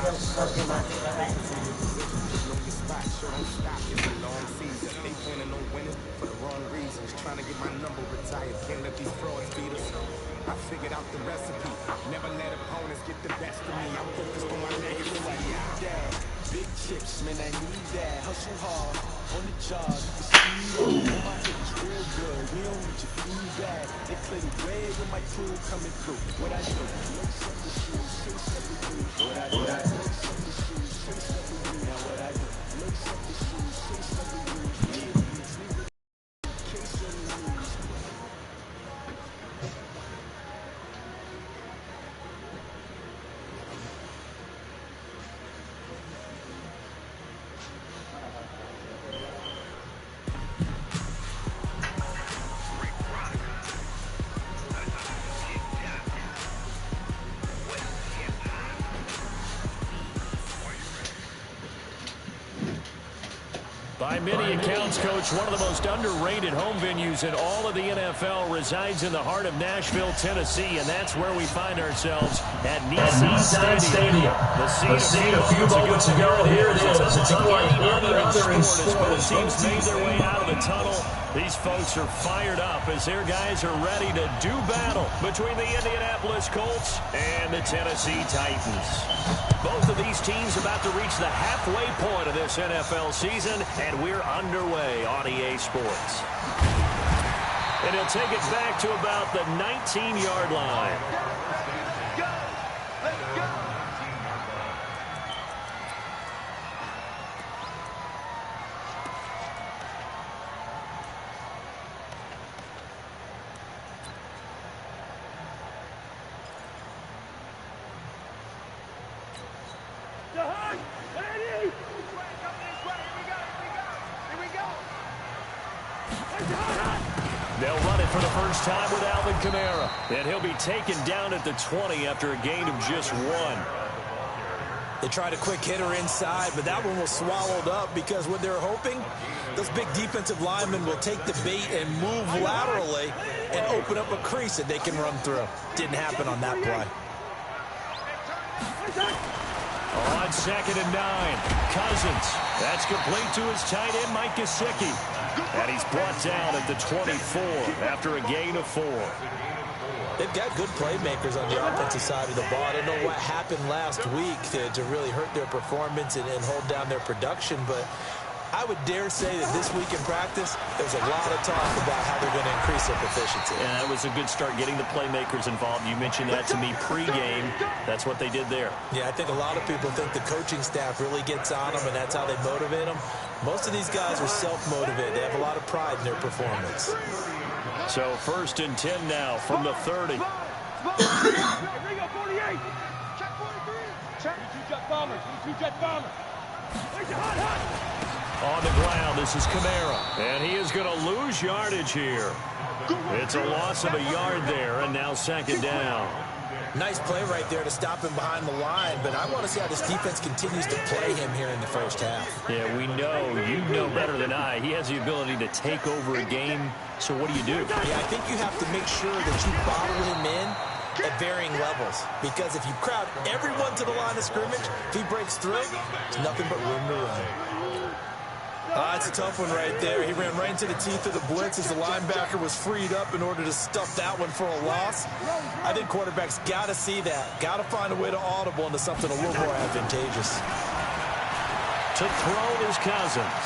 Sure don't stop, it's a long season. They planning on winning for the wrong reasons. Trying to get my number retired, can't let these frauds beat us. I figured out the recipe, never let opponents get the best of me. I'm focused on my legacy. Big chips, man, I need that. Hustle hard on the job. On my hips, real good. We don't need your feedback. They play the way with my crew coming through. What I do? Lace up the shoes, chase up the shoes. What I do? Lace up the shoes, chase up the shoes. Now what I do? Lace up the shoes, chase up the shoes. Case of the news. By many accounts, Coach, one of the most underrated home venues in all of the NFL resides in the heart of Nashville, Tennessee, and that's where we find ourselves at Nissan Stadium. The seat a few moments ago. Here it is. It's unlike any other in sport. As both teams made their way out of the tunnel, these folks are fired up as their guys are ready to do battle between the Indianapolis Colts and the Tennessee Titans. Both of these teams about to reach the halfway point of this NFL season, and we're underway on EA Sports. And he'll take it back to about the 19-yard line. They'll run it for the first time with Alvin Kamara. And he'll be taken down at the 20 after a gain of just 1. They tried a quick hitter inside, but that one was swallowed up because what they're hoping, those big defensive linemen will take the bait and move laterally and open up a crease that they can run through. Didn't happen on that play. On 2nd and 9, Cousins. That's complete to his tight end, Mike Gesicki. And he's brought down at the 24 after a gain of 4. They've got good playmakers on the offensive side of the ball. I don't know what happened last week to really hurt their performance and hold down their production, but I would dare say that this week in practice, there's a lot of talk about how they're going to increase their proficiency. Yeah, that was a good start getting the playmakers involved. You mentioned that to me pregame. That's what they did there. Yeah, I think a lot of people think the coaching staff really gets on them, and that's how they motivate them. Most of these guys are self-motivated. They have a lot of pride in their performance. So 1st and 10 now from the 30. On the ground, this is Kamara. And he is going to lose yardage here. It's a loss of a yard there, and now 2nd down. Nice play right there to stop him behind the line, but I want to see how this defense continues to play him here in the first half. Yeah, we know, you know better than I, he has the ability to take over a game. So what do you do? Yeah, I think you have to make sure that you bottle him in at varying levels, because if you crowd everyone to the line of scrimmage, if he breaks through, there's nothing but room to run. It's a tough one right there. He ran right into the teeth of the blitz as the linebacker was freed up in order to stuff that one for a loss. I think quarterbacks got to see that. Got to find a way to audible into something a little more advantageous. To throw is Cousins.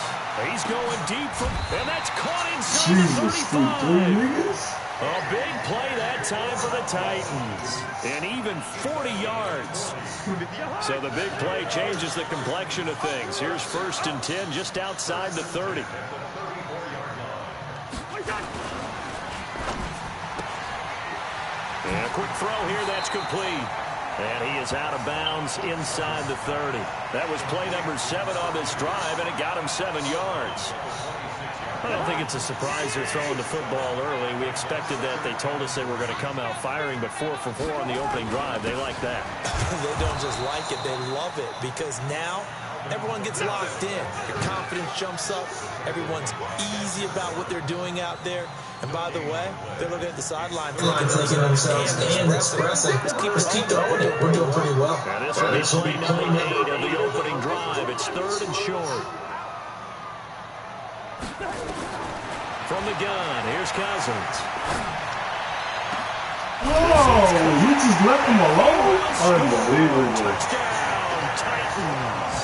He's going deep from, and that's caught inside the 35. A big play that time for the Titans. And even 40 yards. So the big play changes the complexion of things. Here's 1st and 10 just outside the 30. And a quick throw here, that's complete. And he is out of bounds inside the 30. That was play number 7 on this drive, and it got him 7 yards. I don't think it's a surprise they're throwing the football early. We expected that. They told us they were going to come out firing, but 4 for 4 on the opening drive. They like that. They don't just like it. They love it, because now everyone gets locked in. Their confidence jumps up. Everyone's easy about what they're doing out there. And by the way, they're looking at the sideline thinking they can understand expressing. Let's keep going. We're doing pretty well. And this will be play number 8 of the opening drive. It's 3rd and short. From the gun, here's Cousins. Oh, you just left him alone? Unbelievable. Touchdown, Titans.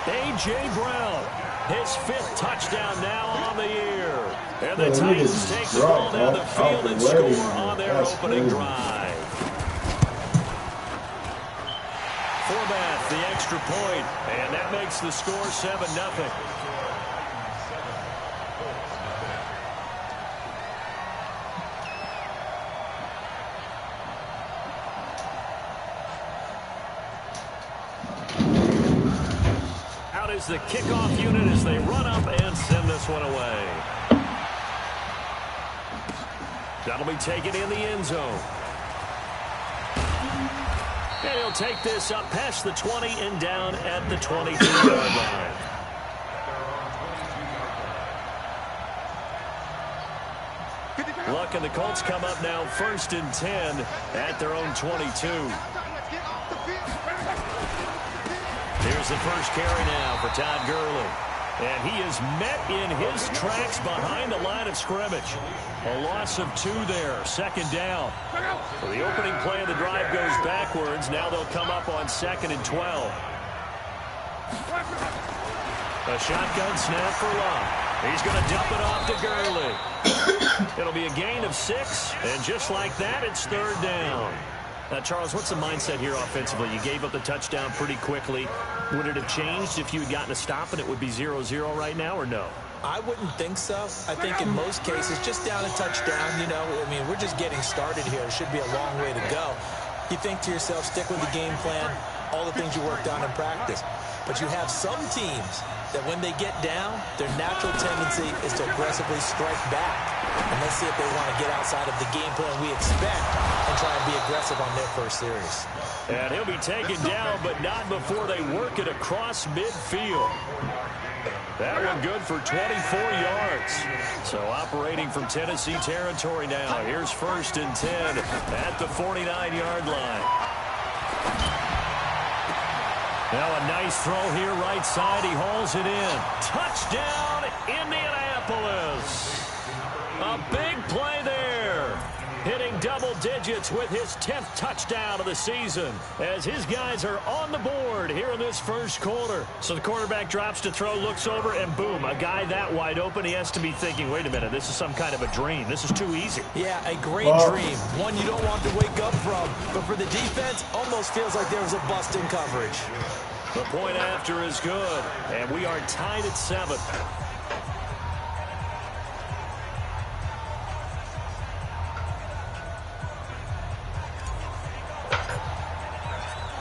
A.J. Brown, his 5th touchdown now on the year. And the Titans take the ball down the field and score on their opening drive. Format, the extra point, and that makes the score 7-0. Is the kickoff unit as they run up and send this one away. That'll be taken in the end zone. And he'll take this up past the 20 and down at the 22-yard line. Luck and the Colts come up now 1st and 10 at their own 22. Here's the first carry now for Todd Gurley. And he is met in his tracks behind the line of scrimmage. A loss of 2 there, 2nd down. So the opening play of the drive goes backwards. Now they'll come up on 2nd and 12. A shotgun snap for Love. He's going to dump it off to Gurley. It'll be a gain of 6, and just like that, it's 3rd down. Now, Charles, what's the mindset here offensively? You gave up the touchdown pretty quickly. Would it have changed if you had gotten a stop and it would be 0-0 right now, or no? I wouldn't think so. I think in most cases, just down a touchdown, you know, I mean, we're just getting started here. It should be a long way to go. You think to yourself, stick with the game plan, all the things you worked on in practice. But you have some teams that when they get down, their natural tendency is to aggressively strike back. And let's see if they want to get outside of the game plan we expect and try and be aggressive on their first series. And he'll be taken down, but not before they work it across midfield. That one good for 24 yards. So operating from Tennessee territory now. Here's 1st and 10 at the 49-yard line. Now a nice throw here right side. He hauls it in. Touchdown, Indianapolis. A big play there. Hitting double digits with his 10th touchdown of the season as his guys are on the board here in this first quarter. So the quarterback drops to throw, looks over, and boom, a guy that wide open. He has to be thinking, wait a minute, this is some kind of a dream. This is too easy. Yeah, a great dream. One you don't want to wake up from. But for the defense, almost feels like there was a bust in coverage. The point after is good, and we are tied at 7.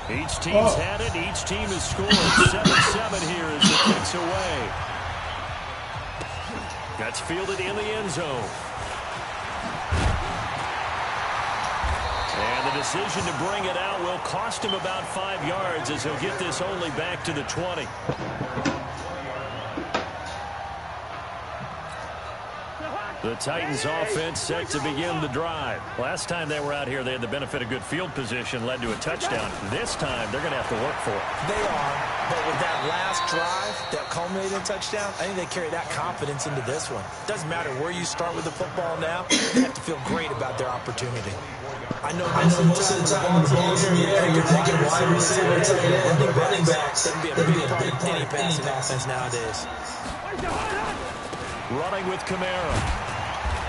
Each team's had it. Each team has scored. 7-7 here as it kicks away. That's fielded in the end zone. And the decision to bring it out will cost him about 5 yards as he'll get this only back to the 20. The Titans offense set to begin the drive. Last time they were out here, they had the benefit of good field position, led to a touchdown. This time, they're going to have to work for it. They are, but with that last drive that culminated in a touchdown, I think they carry that confidence into this one. Doesn't matter where you start with the football now, they have to feel great about their opportunity. I know most of the time the ball's in the air, you're thinking wide receiver, running backs. That can be a big part of any passing offense nowadays. Running with Kamara.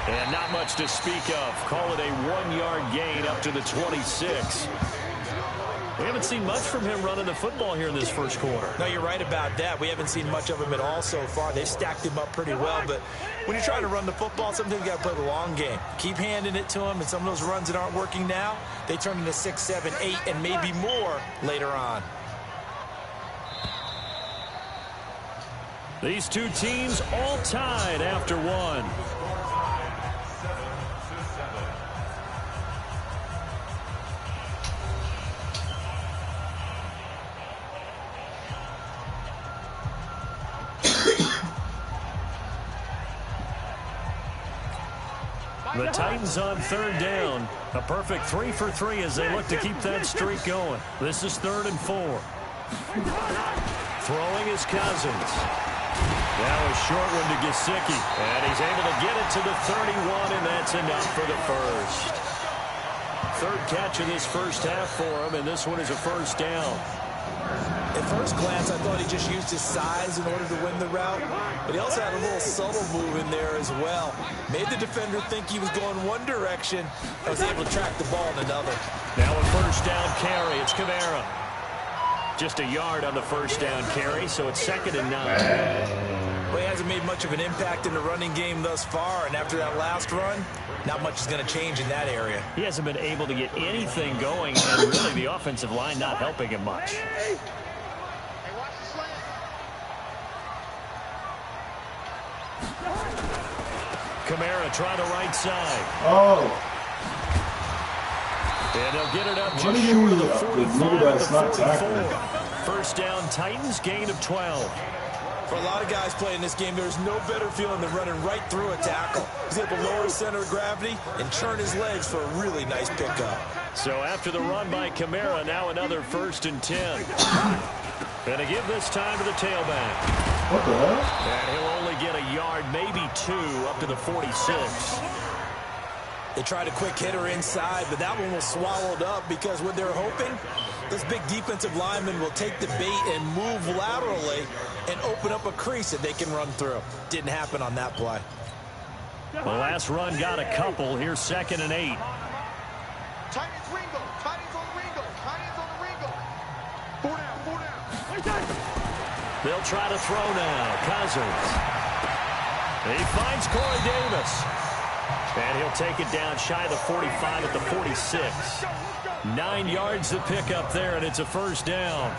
And not much to speak of. Call it a 1-yard gain up to the 26. We haven't seen much from him running the football here in this first quarter. No, you're right about that. We haven't seen much of him at all so far. They've stacked him up pretty well, but when you're trying to run the football, sometimes you got to play the long game. Keep handing it to him, and some of those runs that aren't working now, they turn into 6, 7, 8, and maybe more later on. These two teams all tied after one. The Titans on third down. A perfect 3 for 3 as they look to keep that streak going. This is 3rd and 4. Throwing is Cousins. Now a short one to Gesicki. And he's able to get it to the 31, and that's enough for the first. 3rd catch of this first half for him, and this one is a first down. At first glance, I thought he just used his size in order to win the route, but he also had a little subtle move in there as well. Made the defender think he was going one direction, and was able to track the ball in another. Now a first down carry. It's Kamara. Just a yard on the first down carry, so it's 2nd and 9. Well, he hasn't made much of an impact in the running game thus far, and after that last run, not much is going to change in that area. He hasn't been able to get anything going, and really the offensive line not helping him much. Kamara trying the right side. Oh. And they'll get it up just short of the 45 at the 44. First down, Titans, gain of 12. For a lot of guys playing this game, there's no better feeling than running right through a tackle. He's able to lower his center of gravity and turn his legs for a really nice pickup. So after the run by Kamara, now another 1st and 10. And to give this time to the tailback. What the hell? And he'll only get a yard, maybe 2, up to the 46. They tried a quick hitter inside, but that one was swallowed up because what they're hoping, this big defensive lineman will take the bait and move laterally and open up a crease that they can run through. Didn't happen on that play. The last run got a couple. Here's 2nd and 8. Titans Ringo. Titans on Ringo. Titans on the Ringo. 4 down. They'll try to throw now. Cousins. He finds Corey Davis. And he'll take it down shy of the 45 at the 46. 9 yards to pick up there, and it's a first down.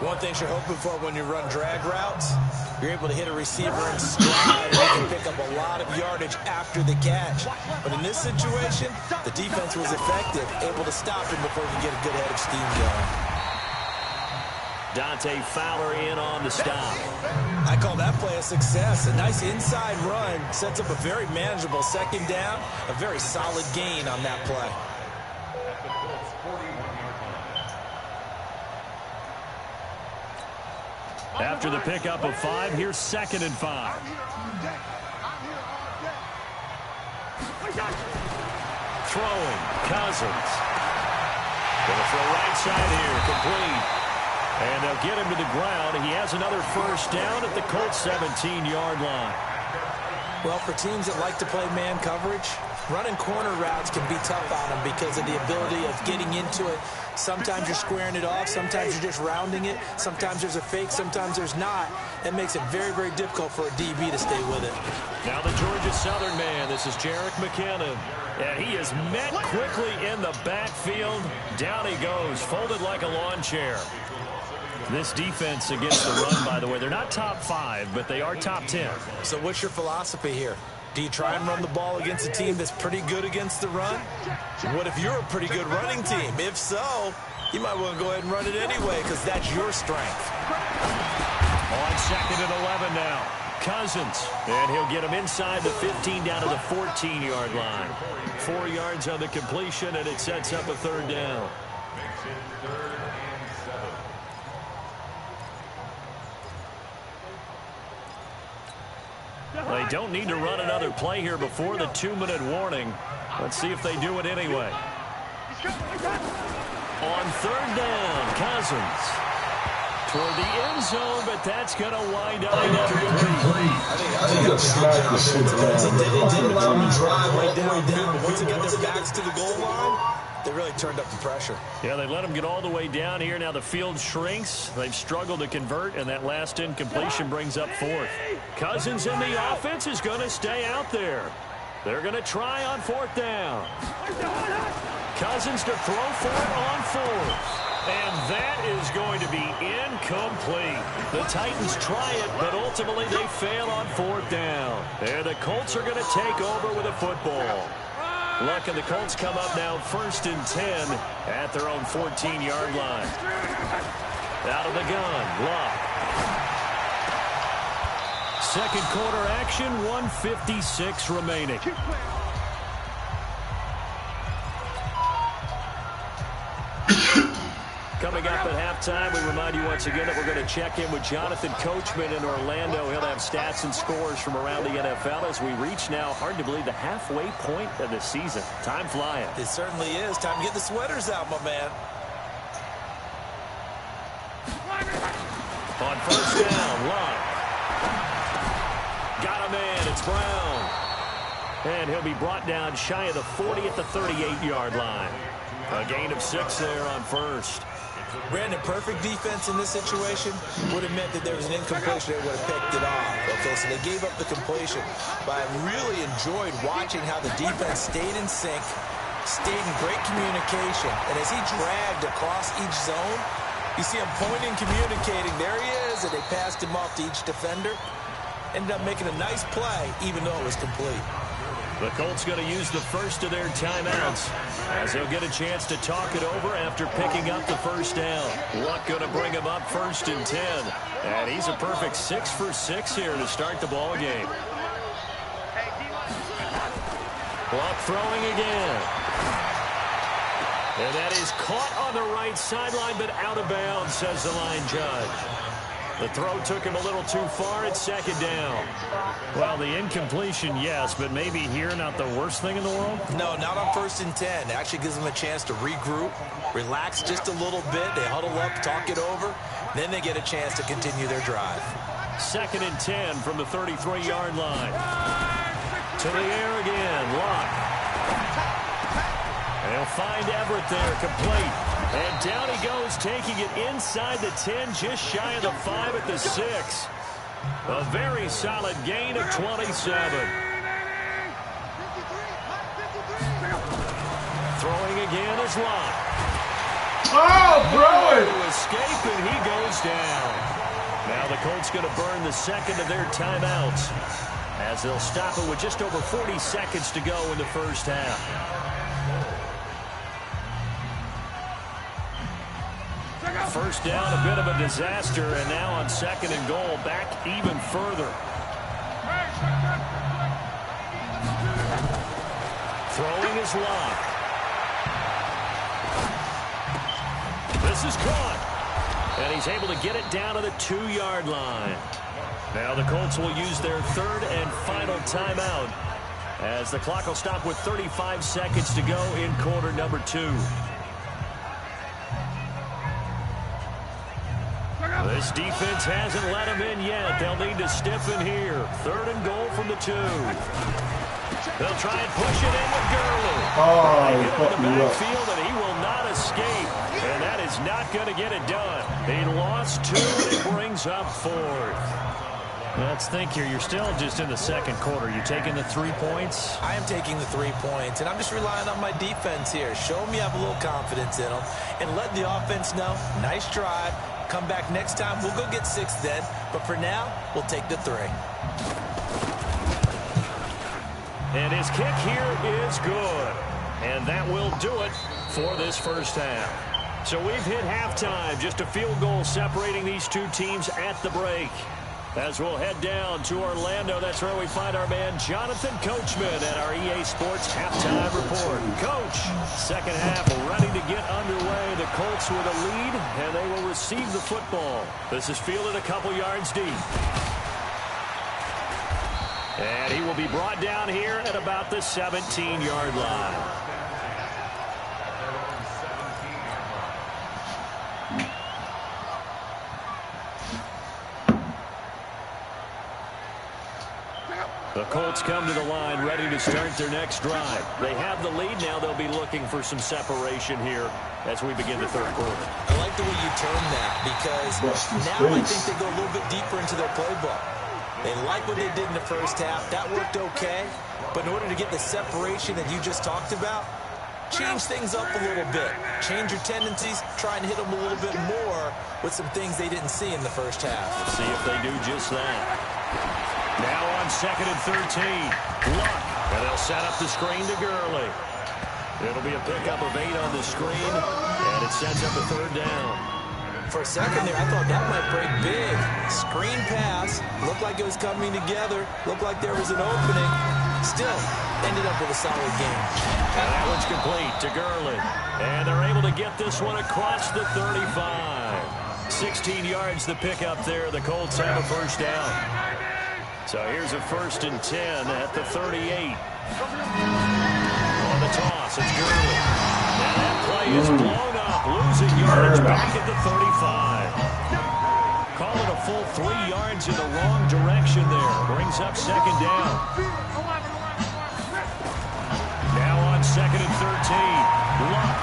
One thing you're hoping for when you run drag routes, you're able to hit a receiver in stride and they can pick up a lot of yardage after the catch. But in this situation, the defense was effective, able to stop him before he could get a good head of steam going. Dante Fowler in on the stop. I call that play a success. A nice inside run sets up a very manageable 2nd down. A very solid gain on that play. After the pickup of 5, here's 2nd and 5. Throwing, Cousins. Gonna throw right side here, complete. And they'll get him to the ground. He has another first down at the Colts 17-yard line. Well, for teams that like to play man coverage, running corner routes can be tough on them because of the ability of getting into it. Sometimes you're squaring it off. Sometimes you're just rounding it. Sometimes there's a fake. Sometimes there's not. It makes it very, very difficult for a DB to stay with it. Now the Georgia Southern man. This is Jerick McKinnon. And he is met quickly in the backfield. Down he goes, folded like a lawn chair. This defense against the run, by the way, they're not top 5, but they are top 10. So what's your philosophy here? Do you try and run the ball against a team that's pretty good against the run? What if you're a pretty good running team? If so, you might want to go ahead and run it anyway because that's your strength. On 2nd and 11 now. Cousins. And he'll get him inside the 15 down to the 14-yard line. 4 yards on the completion, and it sets up a 3rd down. They don't need to run another play here before the 2-minute warning. Let's see if they do it anyway. On 3rd down, Cousins. Toward the end zone, but that's going to wind up incomplete. I think that's smack the shit out. They didn't allow him to drive all the way down, but once they got their backs to the goal line, they really turned up the pressure. Yeah, they let him get all the way down here. Now the field shrinks. They've struggled to convert, and that last incompletion brings up 4th. Cousins in the offense is going to stay out there. They're going to try on 4th down. Cousins to throw for it on 4th. And that is going to be incomplete. The Titans try it, but ultimately they fail on 4th down. And the Colts are going to take over with a football. Luck, and the Colts come up now 1st and 10 at their own 14-yard line. Out of the gun, Luck. 2nd quarter action, 1:56 remaining. Coming up at halftime, we remind you once again that we're going to check in with Jonathan Coachman in Orlando. He'll have stats and scores from around the NFL as we reach now, hard to believe, the halfway point of the season. Time flying. It certainly is. Time to get the sweaters out, my man. On first down, Luck. Got a man. It's Brown. And he'll be brought down shy of the 40 at the 38-yard line. A gain of 6 there on first. Brandon, perfect defense in this situation would have meant that there was an incompletion that would have picked it off. Okay, so they gave up the completion. But I really enjoyed watching how the defense stayed in sync, stayed in great communication. And as he dragged across each zone, you see him pointing, communicating. There he is, and they passed him off to each defender. Ended up making a nice play, even though it was complete. The Colts going to use the first of their timeouts as they'll get a chance to talk it over after picking up the first down. Luck going to bring him up 1st and 10. And he's a perfect 6 for 6 here to start the ball game. Luck throwing again. And that is caught on the right sideline, but out of bounds, says the line judge. The throw took him a little too far at 2nd down. Well, the incompletion, yes, but maybe here not the worst thing in the world? No, not on 1st and 10. It actually gives them a chance to regroup, relax just a little bit. They huddle up, talk it over. Then they get a chance to continue their drive. 2nd and 10 from the 33-yard line. To the air again, Luck. They'll find Everett there, complete. And down he goes, taking it inside the 10, just shy of the 5 at the 6. A very solid gain of 27. Throwing again is Luck. Oh, throw it! To escape, and he goes down. Now the Colts going to burn the second of their timeouts as they'll stop it with just over 40 seconds to go in the first half. First down, a bit of a disaster, and now on 2nd and goal, back even further. Throwing is Luck. This is caught, and he's able to get it down to the 2-yard line. Now the Colts will use their 3rd and final timeout as the clock will stop with 35 seconds to go in quarter number 2. This defense hasn't let him in yet. They'll need to stiffen here. 3rd and goal from the 2. They'll try and push it in with Gurley. Oh, They he get fucked in the me up. backfield, and he will not escape. And that is not going to get it done. He lost 2, and it brings up 4th. Let's think here. You're still just in the 2nd quarter. You taking the 3 points? I am taking the 3 points, and I'm just relying on my defense here. Show me I have a little confidence in them, and let the offense know, nice drive. Come back next time. We'll go get 6 then. But for now, we'll take the 3. And his kick here is good. And that will do it for this first half. So we've hit halftime. Just a field goal separating these two teams at the break. As we'll head down to Orlando, that's where we find our man Jonathan Coachman at our EA Sports Halftime Report. Coach, second half ready to get underway. The Colts with a lead, and they will receive the football. This is fielded a couple yards deep. And he will be brought down here at about the 17-yard line. The Colts come to the line ready to start their next drive. They have the lead now. They'll be looking for some separation here as we begin the third quarter. I like the way you term that because now I think they go a little bit deeper into their playbook. They like what they did in the first half. That worked okay. But in order to get the separation that you just talked about, change things up a little bit. Change your tendencies. Try and hit them a little bit more with some things they didn't see in the first half. Let's see if they do just that. Now on 2nd and 13. Luck. And they'll set up the screen to Gurley. It'll be a pickup of 8 on the screen. And it sets up a third down. For a second there, I thought that might break big. Screen pass. Looked like it was coming together. Looked like there was an opening. Still, ended up with a solid game. And that one's complete to Gurley. And they're able to get this one across the 35. 16 yards the pickup there. The Colts have a first down. So here's a 1st and 10 at the 38. On the toss, it's Gurley. And that play is blown up, losing yards back at the 35. Call it a full 3 yards in the wrong direction there. Brings up 2nd down. Now on 2nd and 13. Luck.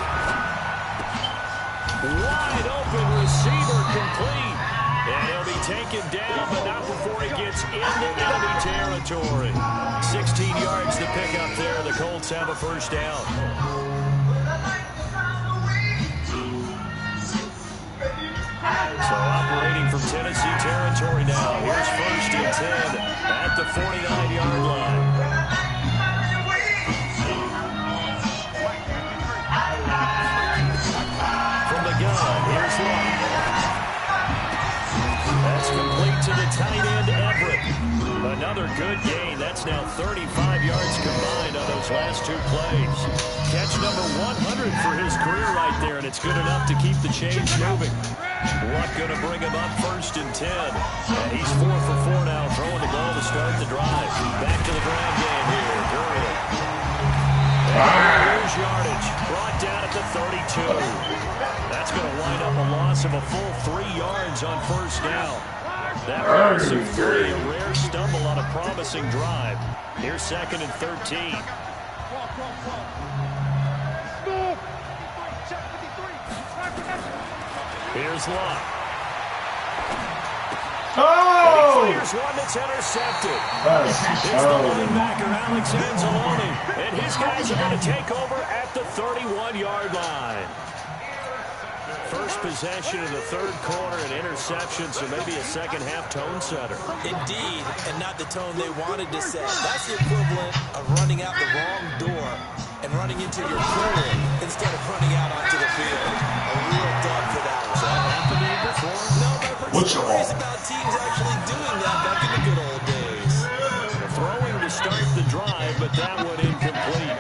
Wide open receiver complete. And he'll be taken down, but not before he gets into enemy territory. 16 yards to pick up there. The Colts have a first down. So operating from Tennessee territory now. Here's 1st and 10 at the 49-yard line. From the gun, here's Luck. That's complete to the tight end, Everett. Another good gain. That's now 35 yards combined on those last 2 plays. Catch number 100 for his career right there, and it's good enough to keep the chains moving. Luck going to bring him up 1st and 10. And he's 4 for 4 now, throwing the ball to start the drive. Back to the ground game here. Gurley. And lose yardage. Brought down at the 32. That's going to wind up a loss of a full 3 yards on 1st down. That loss of 3, a rare stumble on a promising drive. Here's 2nd and 13. Here's Luck. Oh! And he clears one that's intercepted. It's the linebacker, Alex Anzalone. And his guys are going to take over at the 31-yard line. First possession in the 3rd quarter, an interception, so maybe a second-half tone setter. Indeed, and not the tone they wanted to set. That's the equivalent of running out the wrong door and running into your pool instead of running out onto the field. A real dud for that. Has that happened to you before? No, but I've heard stories about teams actually doing that back in the good old days. Throwing to start the drive, but that one incomplete.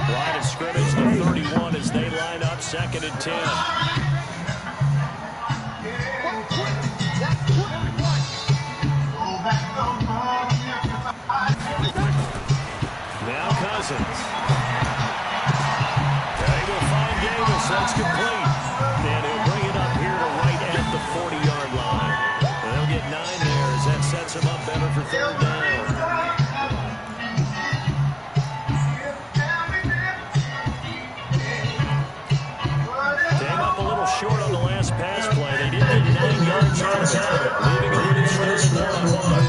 Line of scrimmage to 31 as they line up 2nd and 10. Now Cousins. They will find Davis. That's complete. And he'll bring it up here to right at the 40-yard line. And they'll get 9 there as that sets him up better for 3rd down. Came up a little short on the last pass play. They did get 9 yards on that, leaving it with his first one.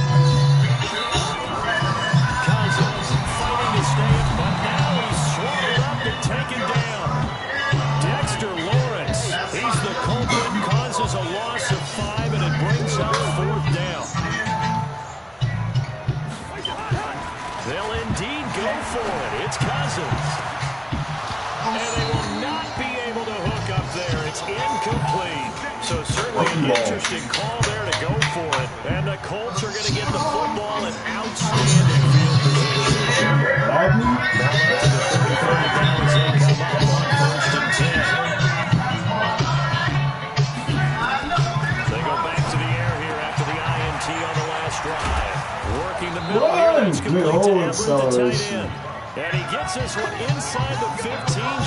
Cousins fighting to stay up, but now he's swallowed up and taken down. Dexter Lawrence, he's the culprit, causes a loss of 5, and it brings up 4th down. They'll indeed go for it. It's Cousins. And they will not be able to hook up there. It's incomplete. So certainly an interesting call there to go for it. And the Colts are going to get the football in outstanding field position. Badman? To the 35 now as they come up on 1st and 10. They go back to the air here after the INT on the last drive. Working the middle here. That's complete to Everett, the tight end. And he gets this one inside the 15,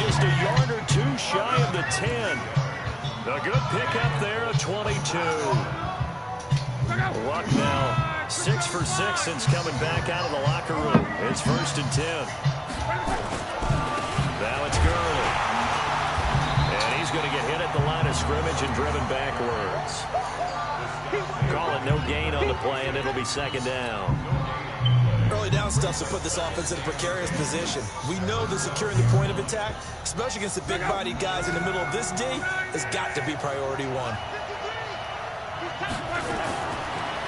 just a yard or 2 shy of the 10. A good pickup there at 22. Luck now 6 for 6 since coming back out of the locker room. It's 1st and 10. Now it's Gurley. And he's going to get hit at the line of scrimmage and driven backwards. Call it no gain on the play, and it'll be 2nd down. Early down stuff to put this offense in a precarious position. We know that securing the point of attack, especially against the big-bodied guys in the middle of this D, has got to be priority 1.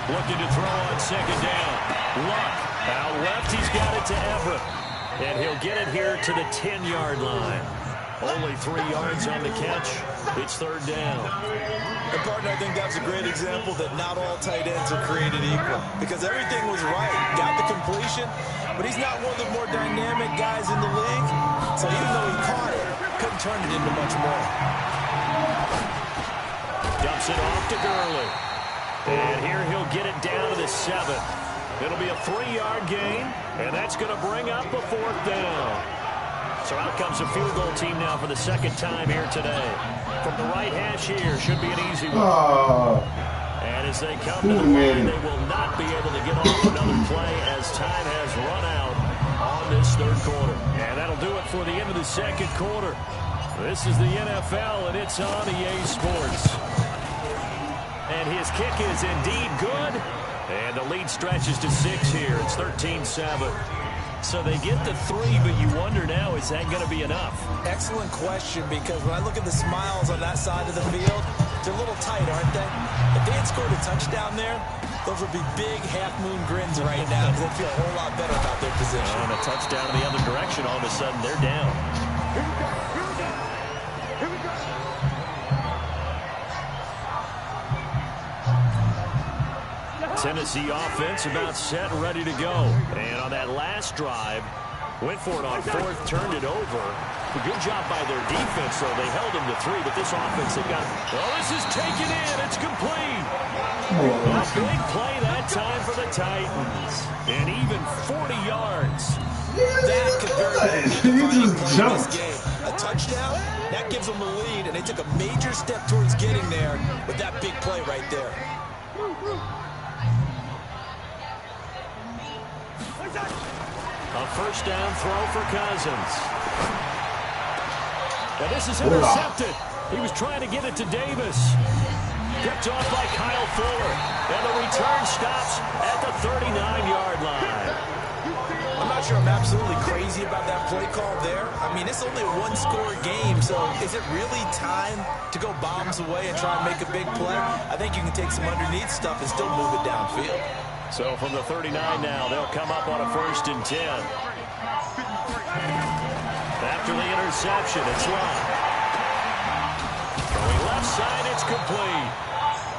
Looking to throw on 2nd down. Luck out left. He's got it to Everett. And he'll get it here to the 10-yard line. Only 3 yards on the catch. It's third down. And, partner, I think that's a great example that not all tight ends are created equal. Because everything was right. Got the completion, but he's not one of the more dynamic guys in the league. So even though he caught it, couldn't turn it into much more. Dumps it off to Gurley. And here he'll get it down to the 7. It'll be a 3-yard gain, and that's going to bring up a 4th down. So out comes a field goal team now for the second time here today. From the right hash here, should be an easy one. And as they come to the line, they will not be able to get off another play as time has run out on this third quarter. And that'll do it for the end of the second quarter. This is the NFL, and it's on EA Sports. And his kick is indeed good. And the lead stretches to 6 here. It's 13-7. So they get the 3, but you wonder now, is that going to be enough? Excellent question, because when I look at the smiles on that side of the field, they're a little tight, aren't they? If they had scored a touchdown there, those would be big half-moon grins right now because they feel a whole lot better about their position. And a touchdown in the other direction, all of a sudden they're down. Here we go. Here we go. Here we go. Tennessee offense about set and ready to go. And on that last drive, went for it on 4th, turned it over. A good job by their defense, though. They held them to 3, but this offense, they've got... Oh, this is taken in. It's complete. A big play that time for the Titans. And even 40 yards. That could very well be the defining play of this game. A touchdown, that gives them the lead, and they took a major step towards getting there with that big play right there. A first down throw for Cousins. And this is intercepted. He was trying to get it to Davis. Picked off by Kyle Fuller. And the return stops at the 39-yard line. I'm not sure I'm absolutely crazy about that play call there. I mean, it's only a one-score game, so is it really time to go bombs away and try and make a big play? I think you can take some underneath stuff and still move it downfield. So from the 39 now, they'll come up on a 1st and 10. After the interception, it's Lott. Going left side, it's complete.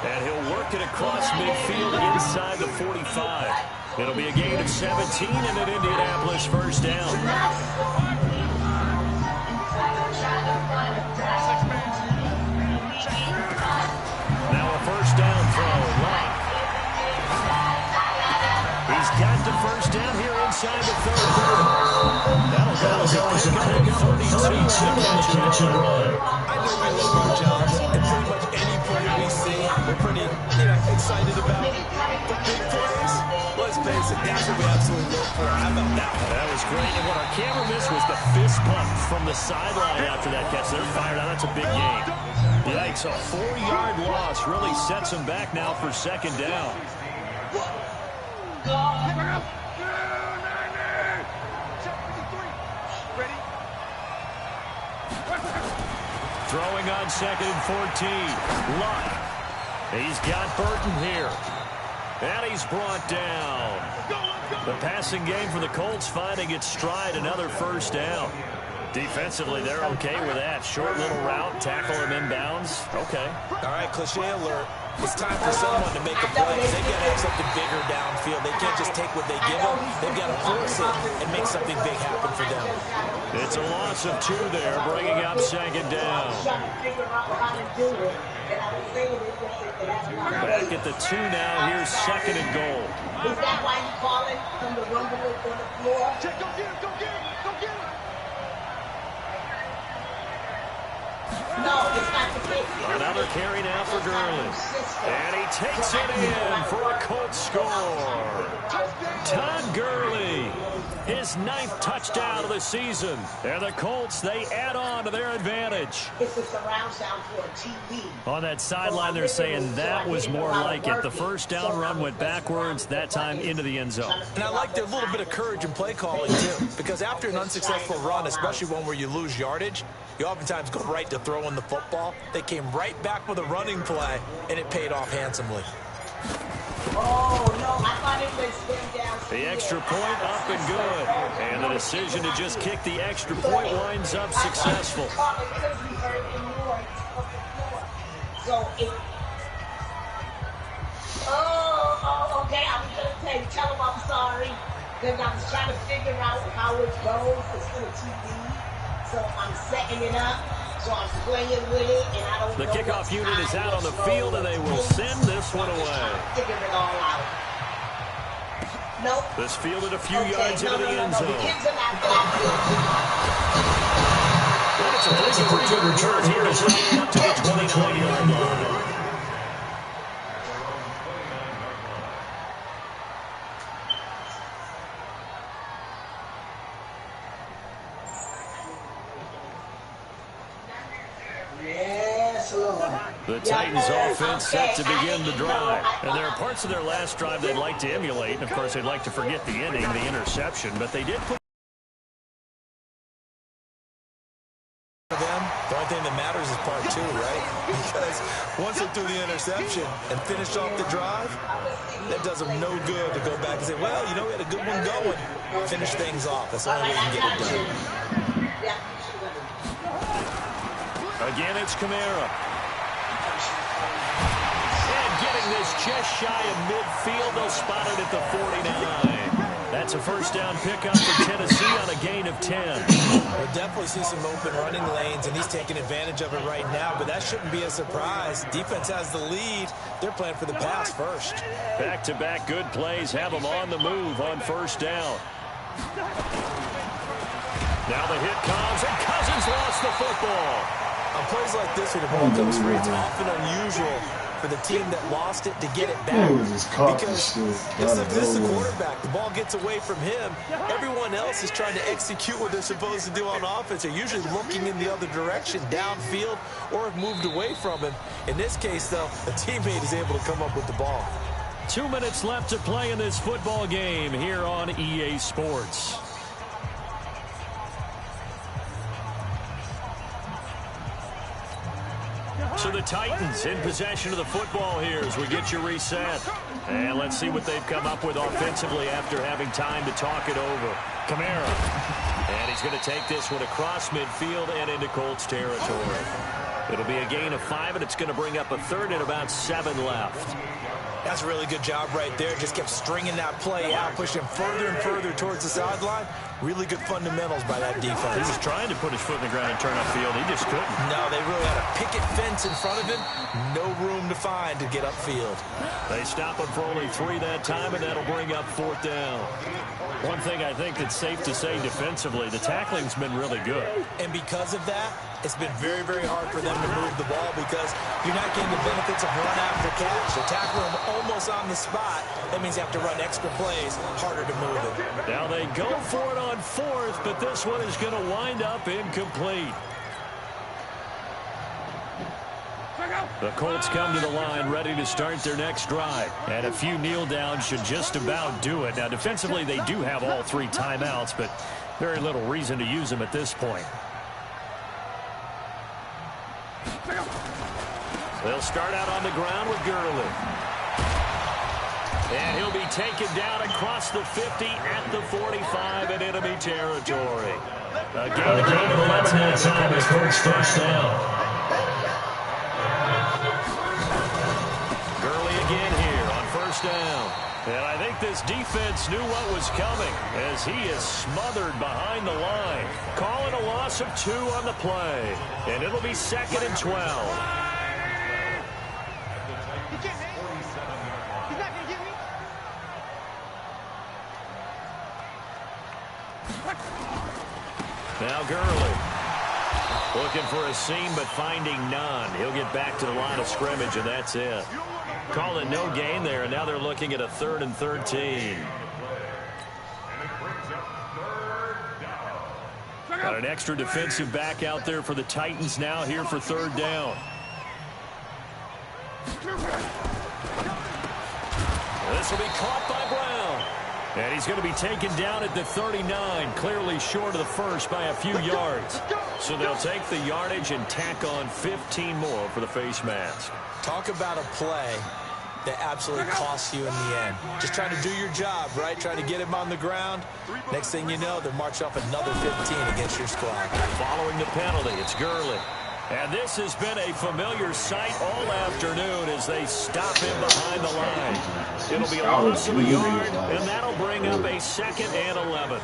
And he'll work it across midfield inside the 45. It'll be a gain of 17 and an Indianapolis first down. Now a first down throw. Lott. He's got the first down here inside the 30. That'll go as a pickup of 32 to catch and run. I know we love our jobs, and pretty much any play we see, we're pretty excited about. The big plays, let's face it, that's what we absolutely look for. How about that one? That was great, and what our camera missed was the fist pump from the sideline after that catch. They're fired out. That's a big gain. Yikes, a 4-yard loss really sets them back now for second down. Throwing on 2nd and 14. Luck. He's got Burton here. And he's brought down. The passing game for the Colts finding its stride. Another first down. Defensively, they're okay with that. Short little route, tackle him inbounds. Okay. All right, cliche alert. It's time for someone to make a play. They've got to have something bigger downfield. They can't just take what they give them. They've got to force it and make something big happen for them. It's a loss of 2 there, bringing up second down. Back at the 2 now. Here's 2nd and goal. Is that why you call it from the rumble on the floor? Check, go get him, go get him, go get him. No, it's not the case. Another carry now for Gurley. And he takes it in for a Colts score. Todd Gurley, his 9th touchdown of the season. And the Colts, they add on to their advantage. It's the surround sound for a TV. On that sideline, they're saying that was more like it. The first down run went backwards, that time into the end zone. And I like their little bit of courage in play calling, too. Because after an unsuccessful run, especially one where you lose yardage, you oftentimes go right to throwing the football. They came right back with a running play, and it paid off handsomely. Oh, no, I thought it was going down. The extra point up and good. And the decision to just kick the extra point winds up successful. Oh, okay. I was going to tell him I'm sorry. Because I was trying to figure out how it goes. It's for the TV. So I'm setting it up. So I'm playing with it. And I don't know. The kickoff unit is out on the field, and they will send this one away. Figure it all out. Nope. This fielded a few yards into the end zone. And it's a pretty good return here as we up to the 29-yard line. The Titans offense set to begin the drive. And there are parts of their last drive they'd like to emulate. And, of course, they'd like to forget the inning, the interception. But they did put them. The only thing that matters is part two, right? Because once they threw the interception and finished off the drive, that does them no good to go back and say, well, you know, we had a good one going. Finish things off. That's the only way you can get it done. Again, it's Kamara. And getting this just shy of midfield, they'll spot it at the 49. That's a first down pickup for Tennessee on a gain of 10. We'll definitely see some open running lanes, and he's taking advantage of it right now, but that shouldn't be a surprise. Defense has the lead. They're playing for the pass first. Back-to-back good plays have them on the move on first down. Now the hit comes, and Cousins lost the football. On plays like this, when the ball comes free, it's often unusual for the team that lost it to get it back. Because this is the quarterback. The ball gets away from him. Everyone else is trying to execute what they're supposed to do on offense. They're usually looking in the other direction, downfield, or have moved away from him. In this case, though, a teammate is able to come up with the ball. 2 minutes left to play in this football game here on EA Sports. So the Titans in possession of the football here as we get you reset. And let's see what they've come up with offensively after having time to talk it over. Kamara. And he's going to take this one across midfield and into Colts territory. It'll be a gain of 5, and it's going to bring up a third and about 7 left. That's a really good job right there. Just kept stringing that play out, pushing him further and further towards the sideline. Really good fundamentals by that defense. He was trying to put his foot in the ground and turn upfield. He just couldn't. No, they really had a picket fence in front of him. No room to find to get upfield. They stop him for only 3 that time, and that'll bring up 4th down. One thing I think that's safe to say defensively, the tackling's been really good. And because of that, it's been very, very hard for them to move the ball because you're not getting the benefits of run after catch. They're tackling them almost on the spot. That means you have to run extra plays, harder to move it. Now they go for it on 4th, but this one is going to wind up incomplete. The Colts come to the line ready to start their next drive. And a few kneel downs should just about do it. Now defensively they do have all 3 timeouts, but very little reason to use them at this point. They'll start out on the ground with Gurley. And he'll be taken down across the 50 at the 45 in enemy territory. A gain of 11 at time as Colts first down. Gurley again here on first down. And I think this defense knew what was coming as he is smothered behind the line. Calling a loss of 2 on the play. And it'll be 2nd and 12. Now Gurley looking for a seam but finding none. He'll get back to the line of scrimmage, and that's it. Call it no gain there, and now they're looking at a 3rd and 13. Got an extra defensive back out there for the Titans now here for 3rd down. This will be caught by Brown. And he's going to be taken down at the 39, clearly short of the first by a few yards. So they'll take the yardage and tack on 15 more for the face mask. Talk about a play that absolutely costs you in the end. Just trying to do your job, right? Trying to get him on the ground. Next thing you know, they're marching off another 15 against your squad. Following the penalty, it's Gurley. And this has been a familiar sight all afternoon as they stop him behind the line. It'll be a loss of a yard, and that'll bring up a 2nd and 11.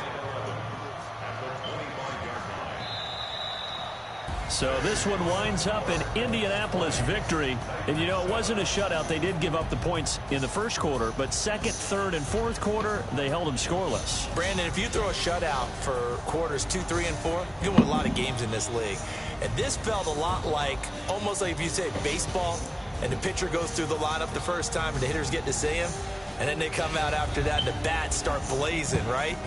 So this one winds up an Indianapolis victory. And, you know, it wasn't a shutout. They did give up the points in the first quarter, but second, third, and fourth quarter, they held them scoreless. Brandon, if you throw a shutout for quarters 2, 3, and 4, you win a lot of games in this league. And this felt a lot like, almost like if you say baseball, and the pitcher goes through the lineup the first time, and the hitters get to see him, and then they come out after that, and the bats start blazing, right?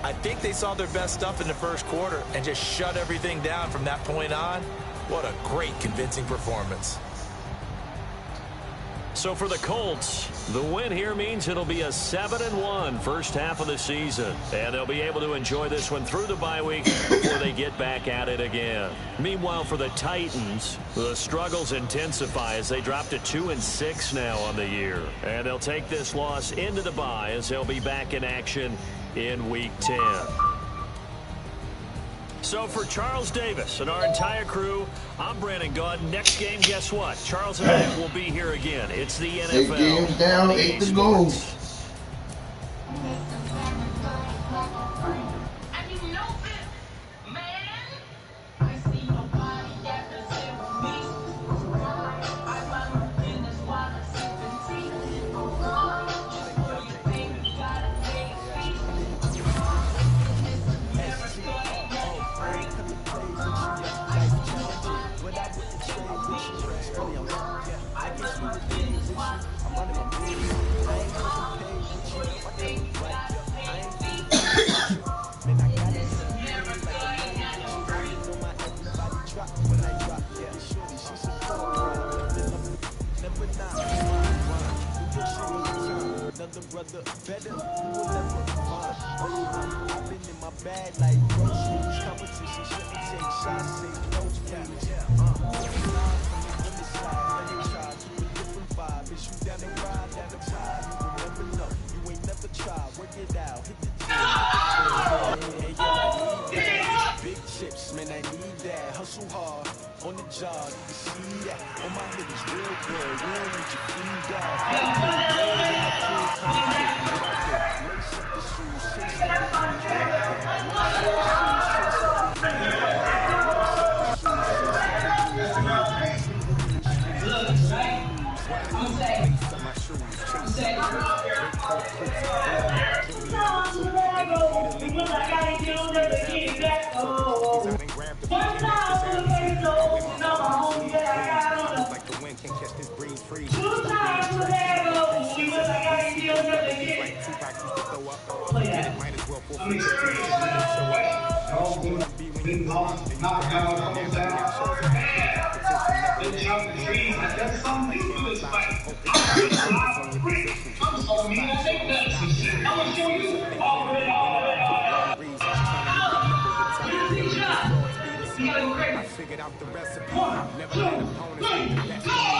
I think they saw their best stuff in the first quarter and just shut everything down from that point on. What a great, convincing performance. So for the Colts, the win here means it'll be a 7-1 first half of the season. And they'll be able to enjoy this one through the bye week before they get back at it again. Meanwhile, for the Titans, the struggles intensify as they drop to 2-6 now on the year. And they'll take this loss into the bye as they'll be back in action in Week 10. So for Charles Davis and our entire crew, I'm Brandon Gaudin. Next game, guess what? Charles and I will be here again. It's the NFL. 8 games down, 8 to go. Brother, better, you will never find. I've been in my bag like groceries. Competition shouldn't take shots, take notes, please. From the women's side, let me try to a different vibe. It's you down and ride, down the tide. You will never know, you ain't never tried. Work it out, hit the gym. Hey, yo, I need that. Big chips, man, I need that. Hustle hard, on the job, you can see that. On my niggas real good, we don't need your feedback. I figured out the recipe. Never let opponents get the best of me.